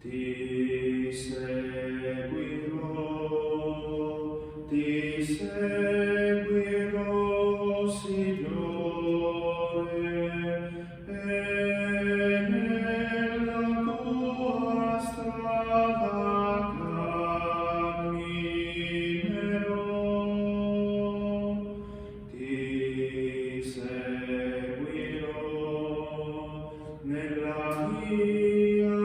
Ti seguirò, Signore, e nella tua strada camminerò. Ti seguirò nella via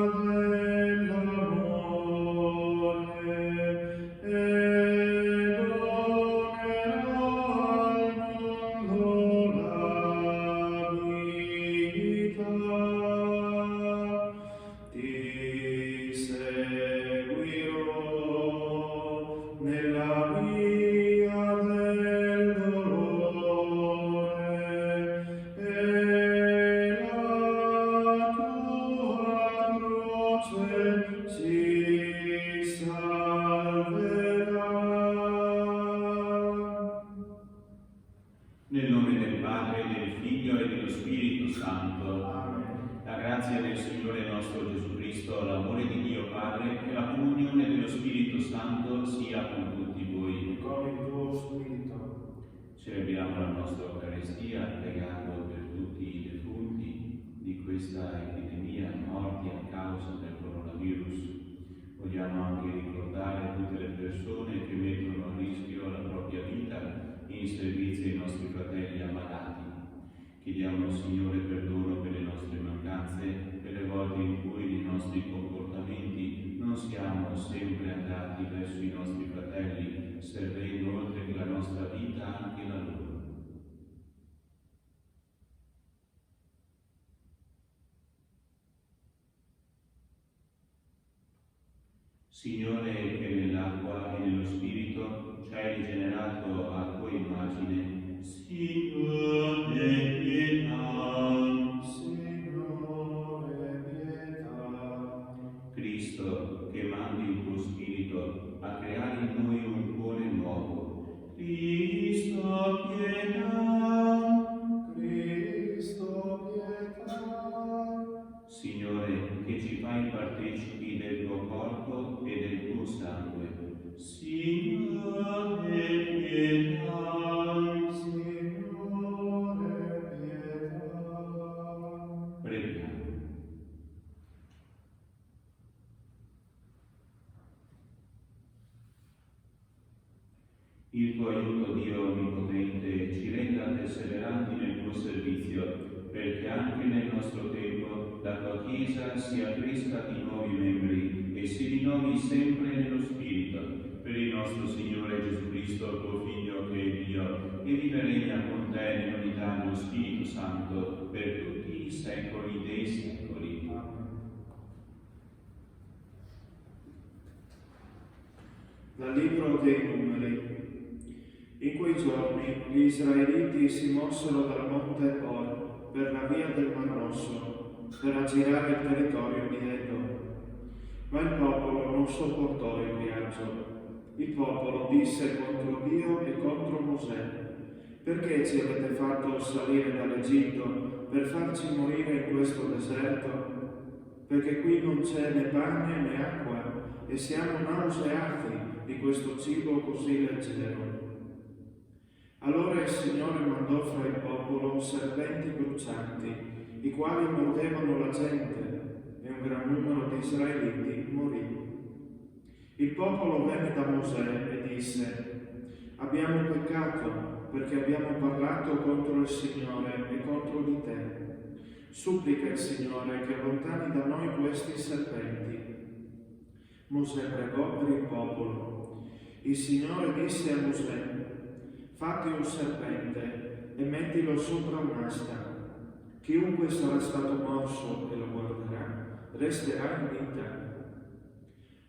dell'amore e ti seguirò nella via del dolore e la tua croce si salverà. Nel nome del Padre, del Figlio e dello Spirito Santo. Amen. La grazia del Signore nostro Gesù Cristo, l'amore di Dio Padre e la comunione dello Spirito Santo sia con tutti voi. Con il tuo spirito. Celebriamo la nostra Eucaristia pregando per tutti i defunti di questa epidemia, morti a causa del coronavirus. Vogliamo anche ricordare tutte le persone che mettono a rischio la propria vita in servizio ai nostri fratelli ammalati. Chiediamo al Signore perdono per le nostre mancanze, per le volte in cui nei nostri comportamenti non siamo sempre andati verso i nostri fratelli, servendo oltre che la nostra vita anche la loro. Signore, che nell'acqua e nello Spirito ci hai rigenerato a tua immagine, Signore, pietà. Signore, pietà. Cristo, che mandi il tuo Spirito a creare in noi un cuore nuovo, Cristo, pietà. Cristo, pietà. Signore, che ci fai partecipi del tuo corpo e del tuo sangue, Signore, pietà. Signore, pietà. Preghiamo. Il tuo aiuto, Dio Onnipotente, ci renda perseveranti nel tuo servizio, perché anche nel nostro tempo la tua Chiesa sia cresca di nuovi membri e si rinnovi sempre nello Spirito, per il nostro Signore Gesù Cristo, tuo Figlio, che è Dio, e vive e regna con te nell'unità dello Spirito Santo, per tutti i secoli dei secoli. Dal libro dei Numeri. In quei giorni gli israeliti si mossero dal monte Or per la via del Mar Rosso per aggirare il territorio di Edom. Ma il popolo non sopportò il viaggio. Il popolo disse contro Dio e contro Mosè: perché ci avete fatto salire dall'Egitto per farci morire in questo deserto? Perché qui non c'è né pane né acqua e siamo nauseati di questo cibo così leggero. Allora il Signore mandò fra il popolo serpenti brucianti, i quali mordevano la gente, e un gran numero di israeliti morì. Il popolo venne da Mosè e disse: abbiamo peccato perché abbiamo parlato contro il Signore e contro di te. Supplica il Signore che allontani da noi questi serpenti. Mosè pregò per il popolo. Il Signore disse a Mosè: fatti un serpente e mettilo sopra un'asta. Chiunque sarà stato morso e lo guarderà, resterà in vita.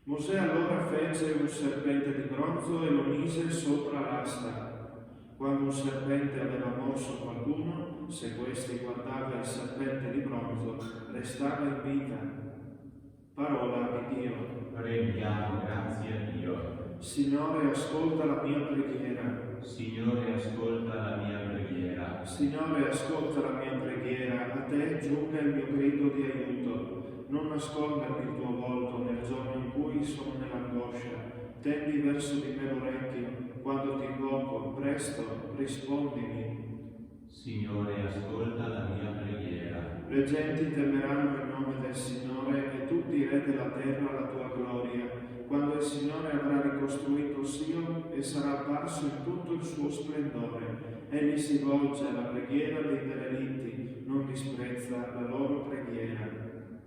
Mosè allora fece un serpente di bronzo e lo mise sopra l'asta. Quando un serpente aveva morso qualcuno, se questi guardava il serpente di bronzo, restava in vita. Parola di Dio. Rendiamo grazie a Dio. Signore, ascolta la mia preghiera. Signore, ascolta la mia preghiera. Signore, ascolta la mia preghiera. A te giunga il mio grido di aiuto. non nascondermi il tuo volto nel giorno in cui sono nell'angoscia. Tendi verso di me l'orecchio, quando ti invoco, presto rispondimi. Signore, ascolta la mia preghiera. Le genti temeranno il nome del Signore e tutti i re della terra la tua gloria, quando il Signore avrà ricostruito Sion e sarà apparso in tutto il suo splendore. Egli si volge alla preghiera dei derelitti, non disprezza la loro preghiera.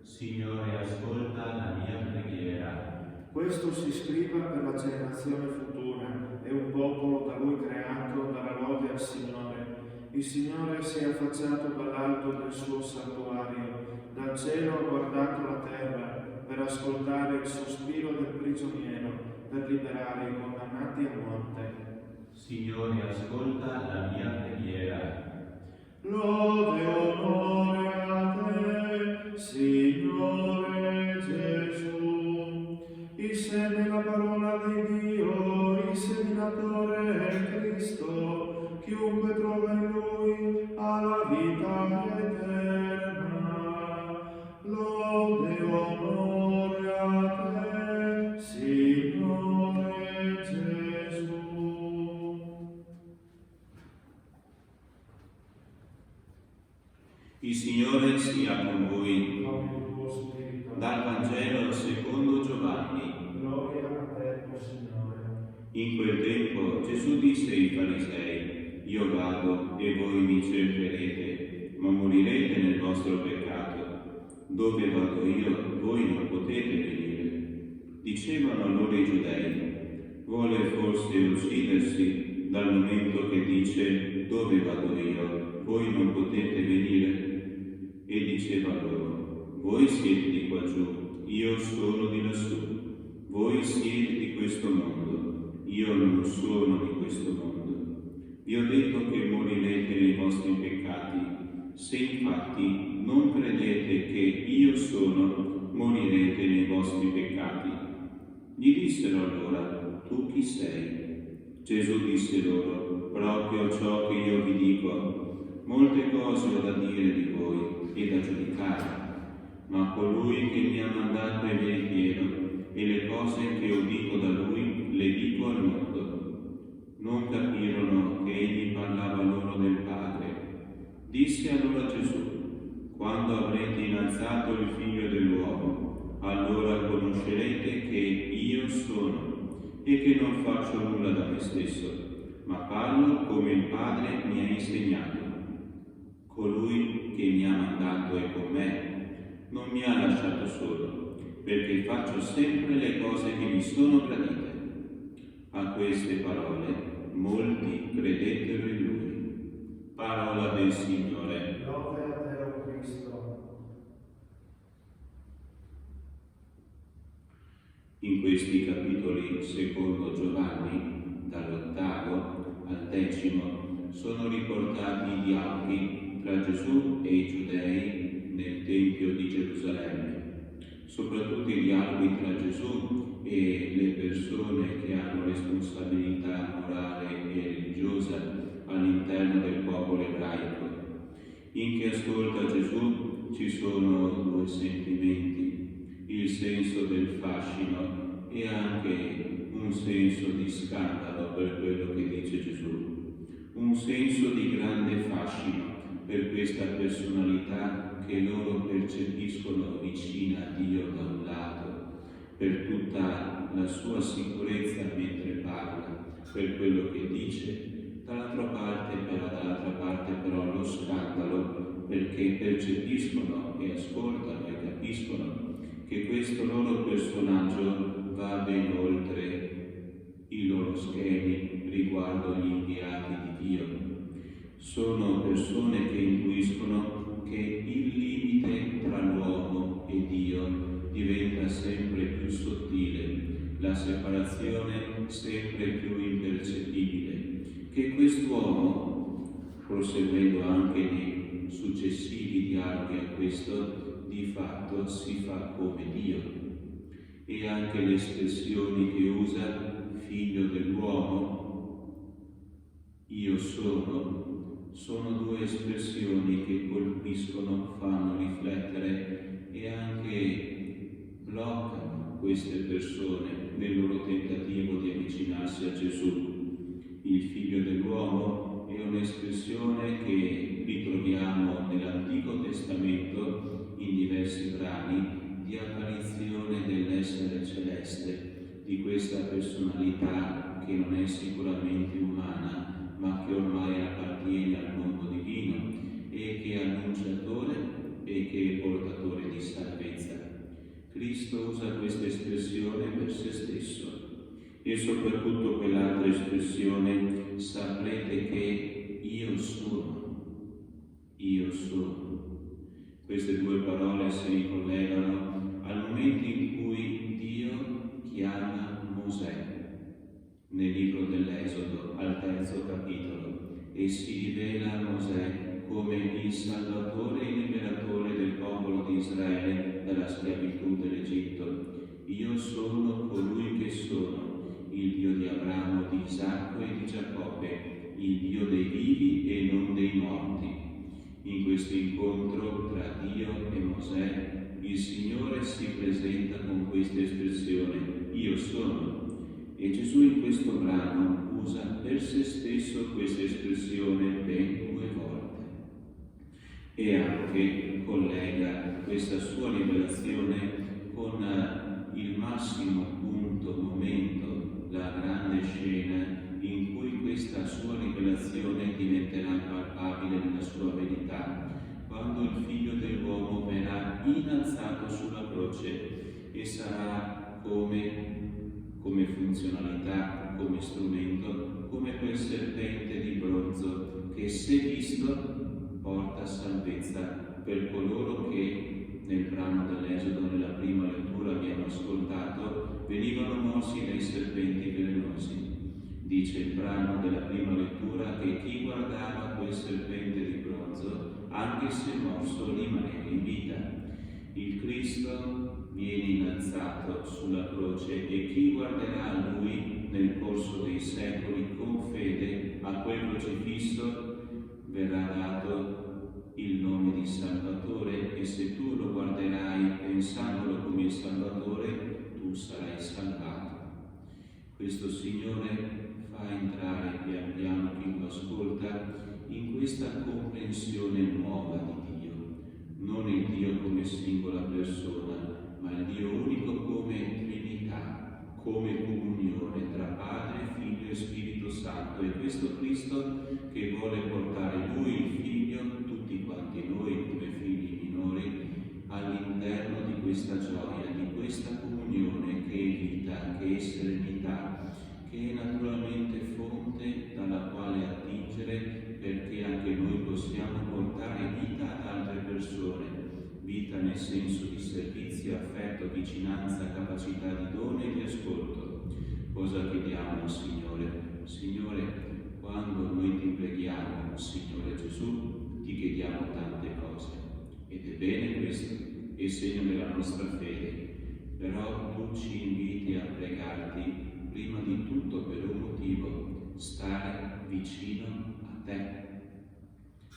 Signore, ascolta la mia preghiera. Questo si scriva per la generazione futura, è un popolo da Lui creato, darà lode al Signore. Il Signore si è affacciato dall'alto del suo santuario, dal cielo ha guardato la terra per ascoltare il sospiro del prigioniero, per liberare i condannati a morte. Signore, ascolta la mia preghiera. Lode e onore a te, Signore Gesù. Il seme la parola di Dio, il seminatore è Cristo. Chiunque trova in Lui ha la vita eterna. Lode e onore a te, Signore Gesù. Il Signore sia con voi. Dal Vangelo secondo Giovanni. Gloria a te, o Signore. In quel tempo Gesù disse ai farisei: Io vado e voi mi cercherete, ma morirete nel vostro peccato. Dove vado io, voi non potete venire. Dicevano allora i giudei: Vuole forse uccidersi dal momento che dice: Dove vado io, voi non potete venire? E diceva loro: Voi siete di qua giù, io sono di lassù. Voi siete di questo mondo, io non sono di questo mondo. Vi ho detto che morirete nei vostri peccati. Se infatti non credete che io sono, morirete nei vostri peccati. Gli dissero allora: Tu chi sei? Gesù disse loro: Proprio ciò che io vi dico. Molte cose ho da dire di voi e da giudicare, ma colui che mi ha mandato è veritiero, e le cose che udito da lui le dico al mondo. Non capirono che egli parlava loro del Padre. Disse allora Gesù: Quando avrete innalzato il Figlio dell'uomo, allora conoscerete che io sono, e che non faccio nulla da me stesso, ma parlo come il Padre mi ha insegnato. Colui che mi ha mandato è con me, non mi ha lasciato solo, perché faccio sempre le cose che mi sono gradite. A queste parole molti credettero in lui. Parola del Signore. Lode a te, o Cristo. In questi capitoli, secondo Giovanni, dall'8 al 10, sono riportati i dialoghi tra Gesù e i giudei nel Tempio di Gerusalemme, soprattutto i dialoghi tra Gesù e le persone che hanno responsabilità morale e religiosa all'interno del popolo ebraico. In chi ascolta Gesù ci sono due sentimenti: il senso del fascino e anche un senso di scandalo per quello che dice Gesù, un senso di grande fascino per questa personalità che loro percepiscono vicina a Dio da un lato, per tutta la sua sicurezza mentre parla, per quello che dice, dall'altra parte però lo scandalo, perché percepiscono e ascoltano e capiscono che questo loro personaggio va ben oltre i loro schemi riguardo gli inviati di Dio. Sono persone che intuiscono che il limite tra l'uomo e Dio diventa sempre più sottile, la separazione sempre più impercettibile, che quest'uomo, proseguendo anche nei successivi dialoghi a questo, di fatto si fa come Dio. E anche le espressioni che usa, figlio dell'uomo, io sono due espressioni che colpiscono, fanno riflettere e anche queste persone nel loro tentativo di avvicinarsi a Gesù. Il Figlio dell'uomo è un'espressione che ritroviamo nell'Antico Testamento in diversi brani di apparizione dell'essere celeste, di questa personalità che non è sicuramente umana, ma che ormai appartiene al mondo divino e che è annunciatore e che è portatore di salvezza. Cristo usa questa espressione per se stesso e soprattutto quell'altra espressione: saprete che io sono. Io sono. Queste due parole si ricollegano al momento in cui Dio chiama Mosè nel libro dell'Esodo, al 3° capitolo, e si rivela a Mosè come il Salvatore e il Liberatore del popolo di Israele dalla schiavitù dell'Egitto. Io sono colui che sono, il Dio di Abramo, di Isacco e di Giacobbe, il Dio dei vivi e non dei morti. In questo incontro tra Dio e Mosè, il Signore si presenta con questa espressione: io sono. E Gesù in questo brano usa per se stesso questa espressione ben 2 volte. E anche collega questa sua rivelazione con il massimo punto, momento, la grande scena in cui questa sua rivelazione diventerà palpabile nella sua verità, quando il Figlio dell'uomo verrà innalzato sulla croce e sarà come funzionalità, come strumento, come quel serpente di bronzo che, se visto, porta salvezza per coloro che nel brano dell'Esodo, nella prima lettura abbiamo ascoltato, venivano morsi dai serpenti velenosi. Dice il brano della prima lettura che chi guardava quel serpente di bronzo, anche se morso, rimaneva in vita. Il Cristo viene innalzato sulla croce e chi guarderà a Lui nel corso dei secoli con fede a quel crocifisso verrà dato il nome di Salvatore, e se tu lo guarderai pensandolo come il Salvatore, tu sarai salvato. Questo Signore fa entrare pian piano chi lo ascolta in questa comprensione nuova di Dio, non il Dio come singola persona, ma il Dio unico come Trinità, come comunione tra Padre, Figlio e Spirito Santo. E questo Cristo che vuole portare Lui, il Figlio, tutti quanti noi come figli minori, all'interno di questa gioia, di questa comunione che è vita, che è serenità, che è naturalmente fonte dalla quale attingere, perché anche noi possiamo portare vita ad altre persone, vita nel senso di servizio, affetto, vicinanza, capacità di dono e di ascolto. Cosa chiediamo al Signore? Signore, quando noi ti preghiamo, Signore Gesù, ti chiediamo tante cose, ed è bene questo, è segno della nostra fede, però tu ci inviti a pregarti prima di tutto per un motivo: stare vicino a te,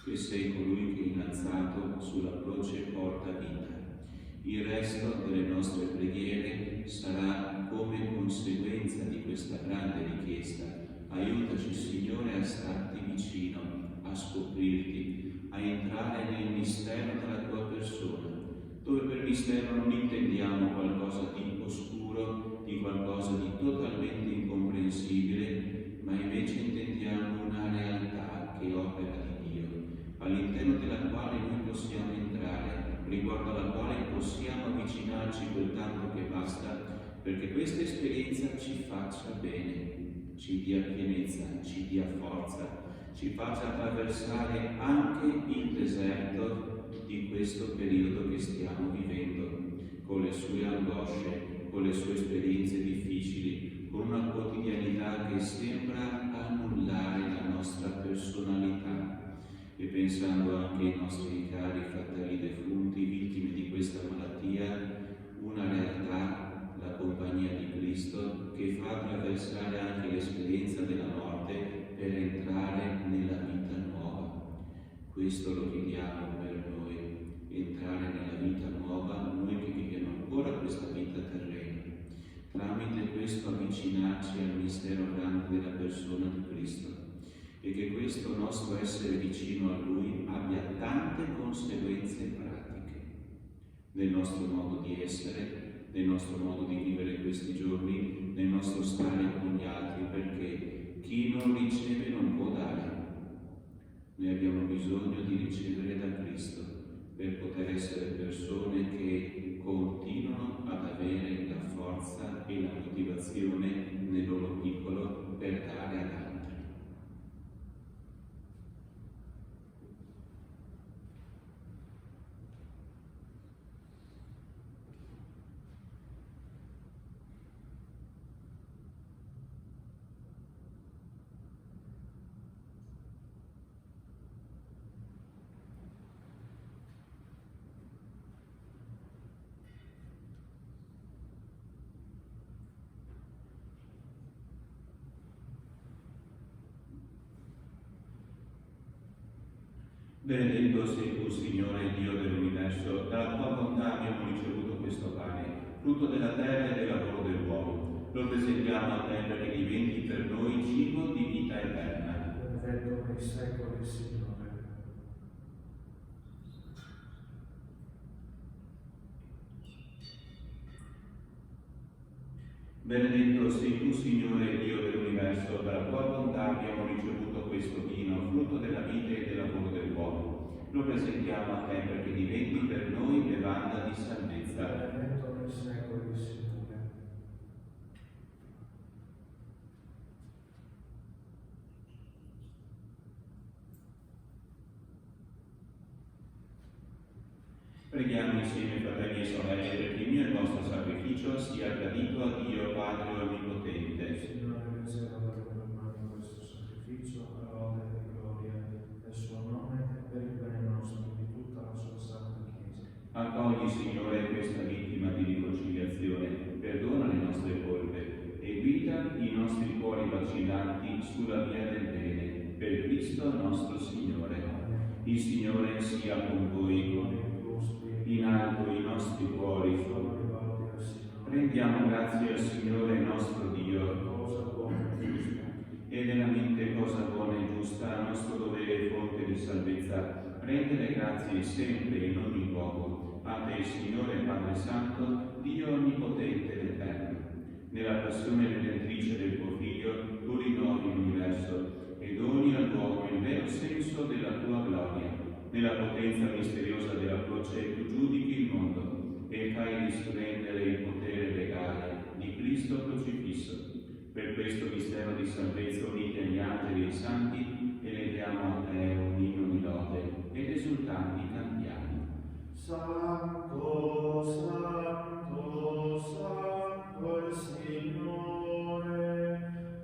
che sei colui che innalzato sulla croce porta vita. Il resto delle nostre preghiere sarà come conseguenza di questa grande richiesta. Aiutaci, Signore, a starti vicino, a scoprirti, a entrare nel mistero della tua persona, dove per mistero non intendiamo qualcosa di oscuro, di qualcosa di totalmente incomprensibile, ma invece intendiamo una realtà che opera di Dio, all'interno della quale noi possiamo entrare, riguardo alla quale possiamo avvicinarci quel tanto che basta, perché questa esperienza ci faccia bene, ci dia pienezza, ci dia forza, ci faccia attraversare anche il deserto di questo periodo che stiamo vivendo, con le sue angosce, con le sue esperienze difficili, con una quotidianità che sembra annullare la nostra personalità. E pensando anche ai nostri cari fratelli defunti, vittime di questa malattia, una realtà, la compagnia di Cristo, che fa attraversare anche l'esperienza della morte per entrare nella vita nuova. Questo lo chiediamo per noi, entrare nella vita nuova, noi che viviamo ancora questa vita terrena. questo avvicinarci al mistero grande della persona di Cristo e che questo nostro essere vicino a Lui abbia tante conseguenze pratiche nel nostro modo di essere, nel nostro modo di vivere questi giorni, nel nostro stare con gli altri, perché chi non riceve non può dare. Noi abbiamo bisogno di ricevere da Cristo per poter essere persone che continuano ad avere la forza e la motivazione nel loro piccolo per dare ad altri. Benedetto sei tu, Signore Dio dell'universo, dalla tua bontà abbiamo ricevuto questo pane, frutto della terra e del lavoro dell'uomo. Lo presentiamo a te perché diventi per noi cibo di vita eterna. Benedetto nei secoli, Signore. Benedetto sei tu, Signore Dio dell'universo, dalla tua bontà abbiamo ricevuto questo vino, frutto della vita e del lavoro dell'uomo. Lo presentiamo a te perché diventi per noi bevanda di salvezza. Benedetto nei secoli, Signore. Preghiamo insieme, fratelli e sorelle, perché il mio e il vostro sacrificio sia gradito a Dio Padre Onnipotente. Signore, riserva dalle tue mani questo sacrificio, per lode e gloria del suo nome e per il bene nostro e di tutta la sua santa Chiesa. Accogli, Signore, questa vittima di riconciliazione, perdona le nostre colpe e guida i nostri cuori vacillanti sulla via del bene, per Cristo nostro Signore. Il Signore sia con voi. In alto i nostri cuori. Rendiamo grazie al Signore nostro Dio. È veramente cosa buona e giusta, nostro dovere e fonte di salvezza, rendere grazie sempre in ogni luogo a te, Signore Padre Santo, Dio Onnipotente ed Eterno. Nella passione redentrice del tuo Figlio, tu rinnovi l'universo e doni all'uomo il vero senso della tua gloria. Nella potenza misteriosa della croce tu giudichi il mondo e fai risplendere il potere legale di Cristo crocifisso. Per questo mistero di salvezza uniti agli angeli e ai santi, eleviamo a te un inno di lode ed esultanti cantiamo. Santo, Santo, Santo il Signore,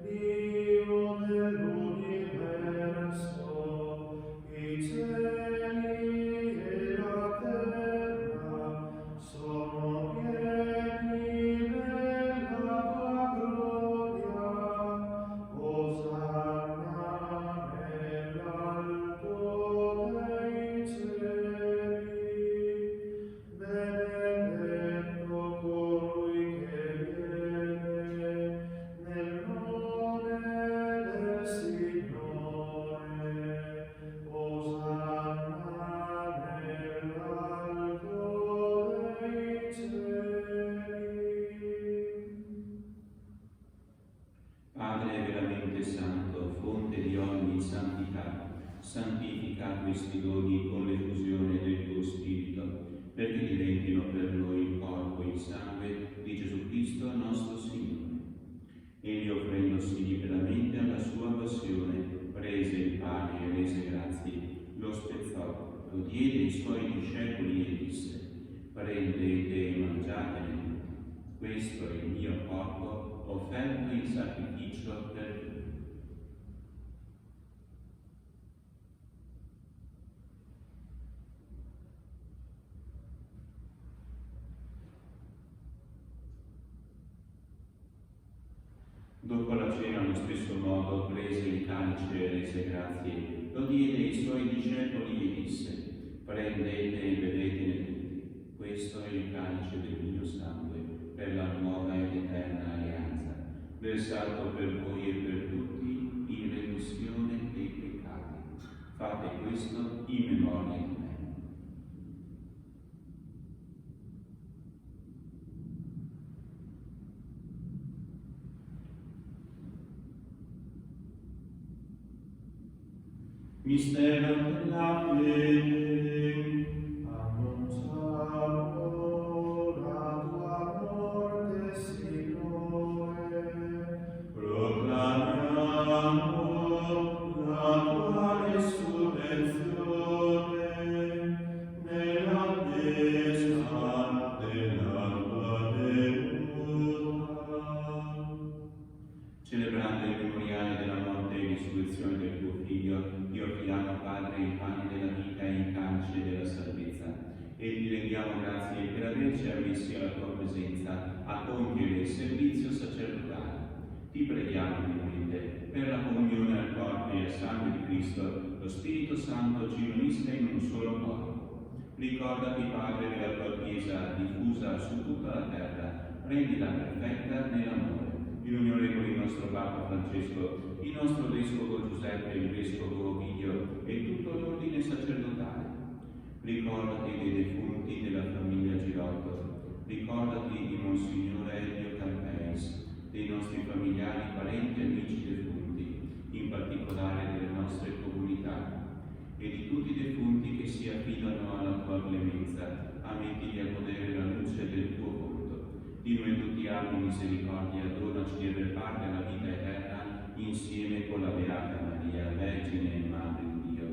Dio dell'universo, i cieli e la terra sono pieni della tua gloria. Osanna nell'alto dei cieli. Benedetto colui che viene nel nome del Signore. Osanna nell'alto dei cieli. Padre veramente santo, fonte di ogni santità, santifica questi doni con l'effusione del tuo Spirito, perché diventino per noi il corpo e il sangue di Gesù Cristo nostro Signore. Egli, offrendosi liberamente alla sua passione, prese il pane e rese grazie, lo spezzò, lo diede ai suoi discepoli e disse: prendete e mangiatene, questo è il mio corpo offerto in sacrificio per voi. Dopo la cena, allo stesso modo, prese il calice e rese grazie, lo diede ai suoi discepoli e disse: prendete e bevetene tutti, questo è il calice del mio sangue, per la nuova ed eterna alleanza. versato per voi e per tutti in remissione dei peccati. Fate questo in memoria di me. Mistero della fede, annunciamo la tua morte, Signore, proclamiamo la tua resurrezione nell'attesa della tua venuta. Celebrando il memoriale della morte e risurrezione del tuo Figlio, ti offriamo, Padre, il pane della vita e il calice della salvezza, e ti rendiamo grazie per averci ammessi alla tua presenza a compiere il servizio sacerdotale. Ti preghiamo, umilmente, per la comunione al corpo e al sangue di Cristo, lo Spirito Santo ci unisca in un solo corpo. Ricordati, Padre, della tua Chiesa diffusa su tutta la terra, rendila perfetta nell'amore. In unione con il nostro Papa Francesco, il nostro Vescovo Giuseppe, il Vescovo Ovidio e tutto l'ordine sacerdotale. Ricordati dei defunti della famiglia Girotto, ricordati di Monsignore Elio Campeis, dei nostri familiari, parenti e amici defunti, in particolare delle nostre comunità, e di tutti i defunti che si affidano alla tua clemenza, ammettili a godere la luce del tuo volto. Di noi tutti abbi misericordia, donaci di aver parte alla vita eterna, insieme con la Beata Maria, Vergine e Madre di Dio,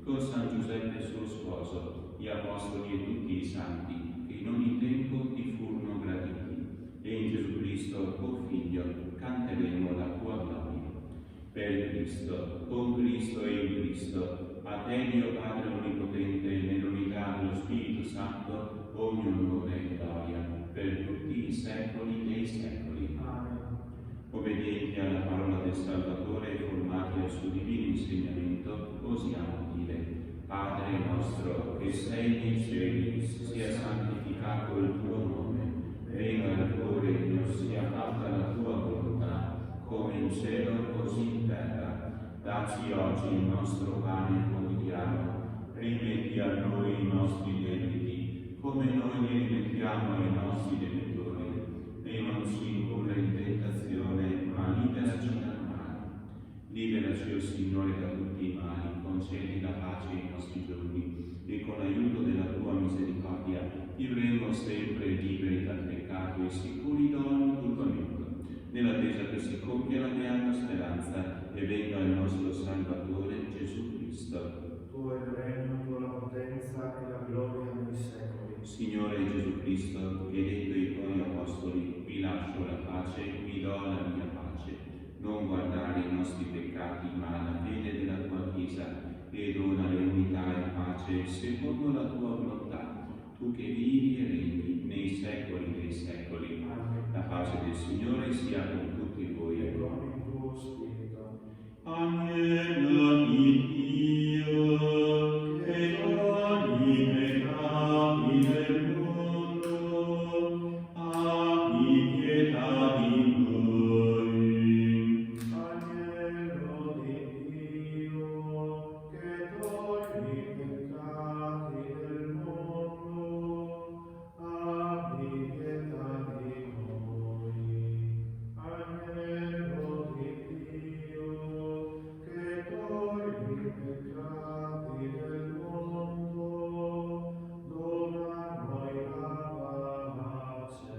con San Giuseppe suo sposo, gli Apostoli e tutti i santi, che in ogni tempo ti furono graditi, e in Gesù Cristo, tuo Figlio, canteremo la tua gloria. Per Cristo, con Cristo e in Cristo, a te Dio Padre Onnipotente, nell'unità dello Spirito Santo, ogni onore e gloria, per tutti i secoli dei secoli. Amen. Obbedienti alla parola del Salvatore e formati al suo divino insegnamento, osiamo dire: Padre nostro, che sei nei cieli, sia santificato il tuo nome, venga il tuo regno, sia fatta la tua volontà, come in cielo così in terra. Dacci oggi il nostro pane quotidiano, rimetti a noi i nostri debiti, come noi li rimettiamo ai nostri debitori, e non ci indurre in tentazione, ma liberaci dal male. Liberaci, o Signore, da tutti i mali, concedi la pace ai nostri giorni, e con l'aiuto della tua misericordia vivremo sempre liberi dal peccato e sicuri da ogni turbamento, nell'attesa che si compia la beata speranza e venga il nostro Salvatore Gesù Cristo. Tuo è il regno, tua la potenza e la gloria nei secoli. Signore Gesù Cristo, che hai detto ai tuoi apostoli: vi lascio la pace, vi do la mia pace. Non guardare i nostri peccati, ma la fede della tua Chiesa, e donale unità e pace secondo la tua volontà, tu che vivi e regni nei secoli dei secoli. Amen. La pace del Signore sia con tutti voi. E con il tuo spirito. Agnello di Dio, che togli i peccati del mondo, abbi pietà di noi. Agnello di Dio, che togli i peccati del mondo, abbi pietà di noi. Agnello di Dio, che togli i peccati del mondo, dona a noi la pace.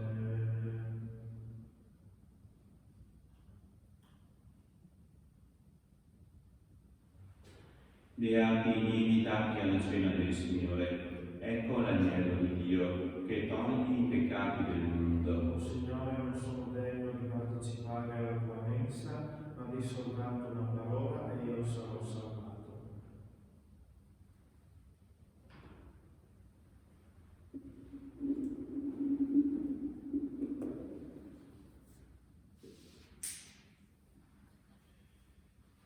Beati gli invitati alla cena del Signore. Ecco l'agnello di Dio che toglie i peccati del mondo. Signore, non sono degno di partecipare alla tua mensa, ma di soltanto una parola e io sarò salvato.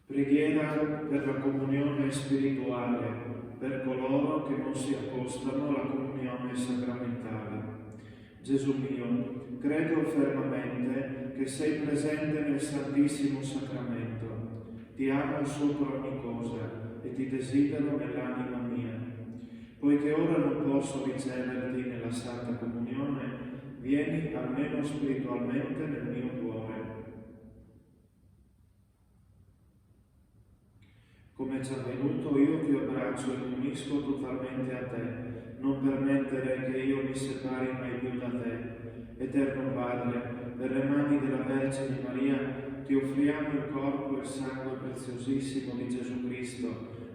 Preghiera per la comunione spirituale, per coloro che non si accostano alla comunione sacramentale. Gesù mio, credo fermamente che sei presente nel Santissimo Sacramento. Ti amo sopra ogni cosa e ti desidero nell'anima mia. Poiché ora non posso riceverti nella Santa Comunione, vieni almeno spiritualmente nel mio cuore. Come è già avvenuto, io ti abbraccio e mi unisco totalmente a te. Non permettere che io mi separi mai più da te. Eterno Padre, per le mani della Vergine Maria ti offriamo il corpo e il sangue preziosissimo di Gesù Cristo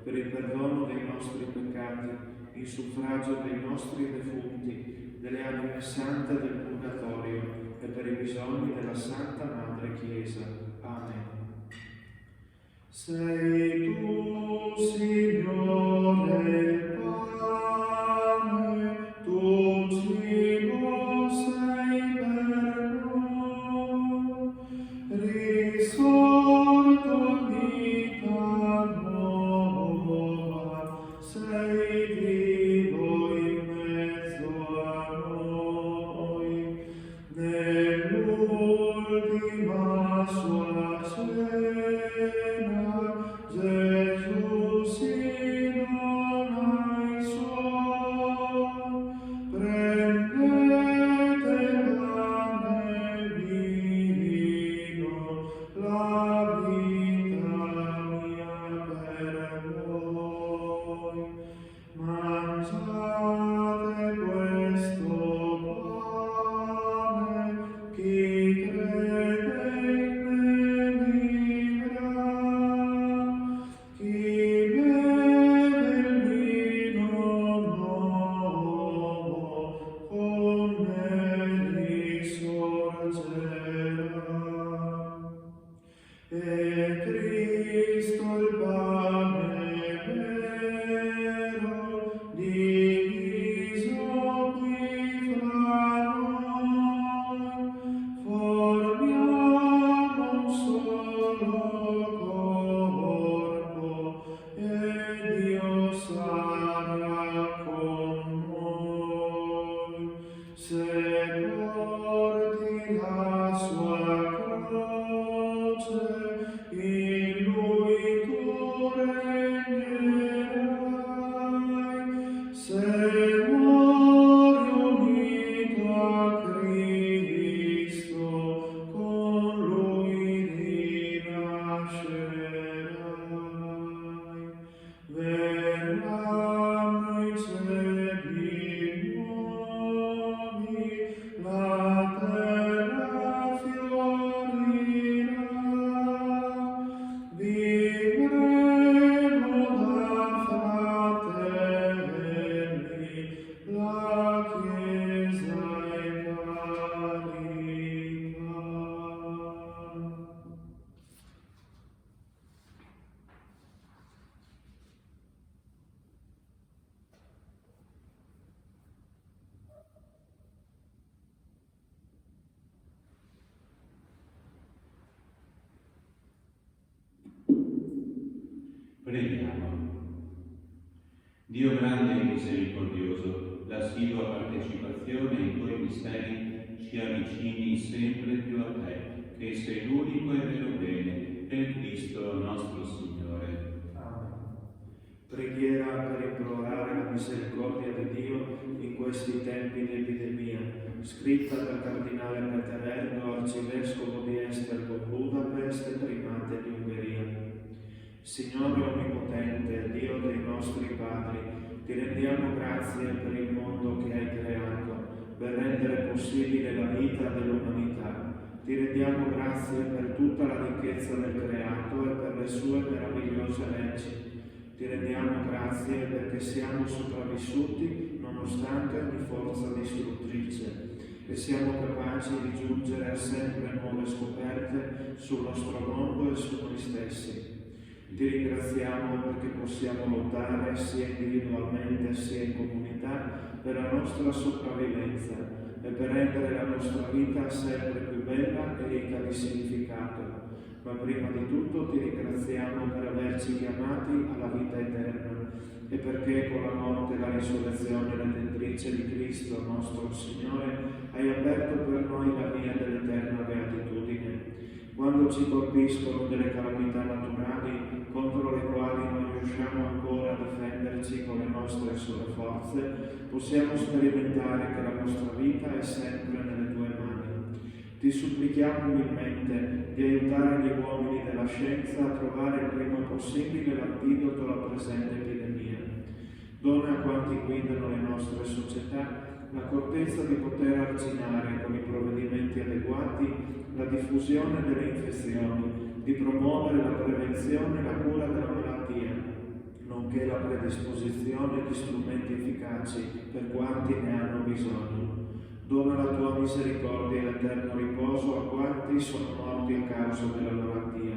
per il perdono dei nostri peccati, in suffragio dei nostri defunti, delle anime sante del Purgatorio e per i bisogni della Santa Madre Chiesa. Amen. Sei tu, Signore, il pane, tu cibo sei per noi, risorto vita nuova, sei vivo in mezzo a noi, nell'ultima sua cena. Gesù si dona ai suoi, prendete pane e vino, la vita mia per voi. Mangiate questo pane, chi crede in me vivrà. Chi beve il vino nuovo con me risorgerà. E Cristo il pane vero, diviso qui fra noi, formiamo un solo corpo e Dio sarà con noi. Se porti la sua croce, in lui tu regnerai. Se muori unito a Cristo, con lui rinascerai. Verranno i cieli nuovi, la terra fiorirà, vivremo da fratelli, la Chiesa è carità. Preghiamo. Dio grande e misericordioso, l'assidua partecipazione ai tuoi misteri ci avvicini sempre più a te, che sei l'unico e vero bene, per Cristo nostro Signore. Amen. Preghiera per implorare la misericordia di Dio in questi tempi di epidemia, scritta dal Cardinale Peterello, Arcivescovo di Esztergom, Budapest e Primate di Ungheria. Signore Onnipotente, Dio dei nostri padri, ti rendiamo grazie per il mondo che hai creato, per rendere possibile la vita dell'umanità. Ti rendiamo grazie per tutta la ricchezza del creato e per le sue meravigliose leggi. Ti rendiamo grazie perché siamo sopravvissuti nonostante ogni forza distruttrice e siamo capaci di giungere a sempre nuove scoperte sul nostro mondo e su noi stessi. Ti ringraziamo perché possiamo lottare sia individualmente sia in comunità per la nostra sopravvivenza e per rendere la nostra vita sempre più bella e ricca di significato. Ma prima di tutto ti ringraziamo per averci chiamati alla vita eterna e perché con la morte e la risurrezione redentrice di Cristo nostro Signore hai hai aperto per noi la via dell'eterna beatitudine. Quando ci colpiscono delle calamità naturali contro le quali non riusciamo ancora a difenderci con le nostre sole forze, possiamo sperimentare che la nostra vita è sempre nelle tue mani. Ti supplichiamo umilmente di aiutare gli uomini della scienza a trovare il prima possibile l'antidoto alla presente epidemia. Dona a quanti guidano le nostre società l'accortezza di poter arginare con i provvedimenti adeguati la diffusione delle infezioni, di promuovere la prevenzione e la cura della malattia, nonché la predisposizione di strumenti efficaci per quanti ne hanno bisogno. Dona la tua misericordia e l'eterno riposo a quanti sono morti a causa della malattia.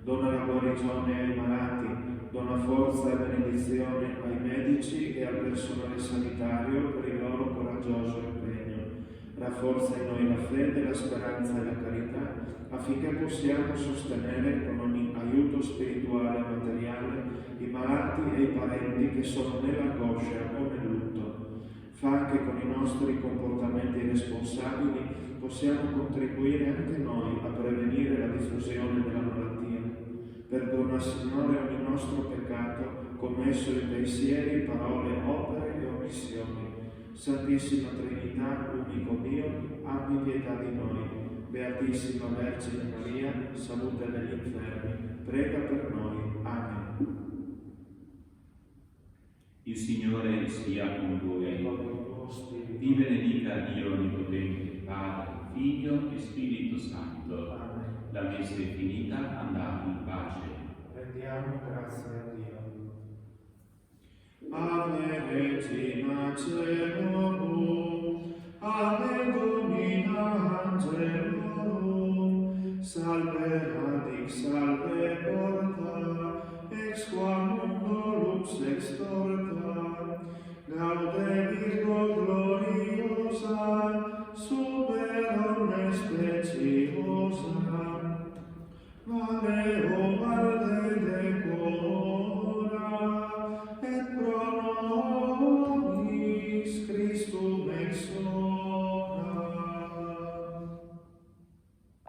Dona la guarigione ai malati, dona forza e benedizione ai medici e al personale sanitario per il loro coraggioso impegno. Rafforza in noi la fede, la speranza e la carità, affinché possiamo sostenere con ogni aiuto spirituale e materiale i malati e i parenti che sono nell'angoscia o nel lutto. Fa anche con i nostri comportamenti responsabili possiamo contribuire anche noi a prevenire la diffusione della malattia. Perdona, Signore, ogni nostro peccato commesso in pensieri, parole, opere e omissioni. Santissima Trinità, unico Dio, abbi pietà di noi. Beatissima Vergine Maria, salute degli infermi, prega per noi. Amen. Il Signore sia con voi. Vi benedica Dio Onnipotente, Padre, Figlio e Spirito Santo. Amen. La messa è finita, andate in pace. Rendiamo grazie a Dio. Ave Regina Caelorum, Ave Domina Angelorum, Salve radix, salve porta, ex qua mundo lux extorta,